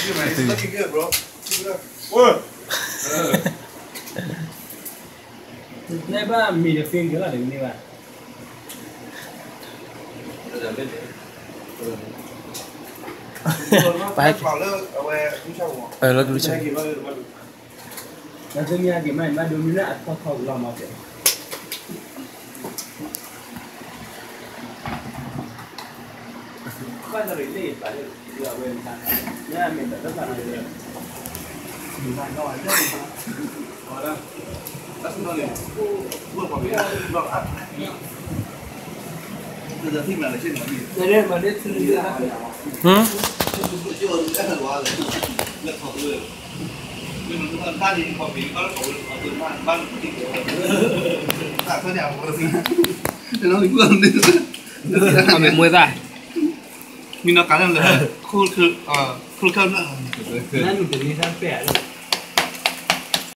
Looking good, bro. Keep it up. Word. Đây ba mì được phim kiểu là đừng đi vào. Baik. Lo dulu cek. Rasanya gimana? Madu mina atau kau lama tu? Kau dari ni, pada dia awal sana. Ya, minta tu sana dia. Minta kau ada. Orang. That's not it. Buat apa dia? Buat apa? Giờ phim là trên cái gì? Đây mà đến từ đi ra. Chưa đã là quá rồi. Lật học rồi. Nhưng mà chúng ta thì học phí có khẩu ở từ ban kinh tế. Tại sao nhà có gì? Thì nó bình thường đi. Kau mua ra. Nhưng nó cá là khu cơn nữa. Nên mình tự đi sang bẻ rồi.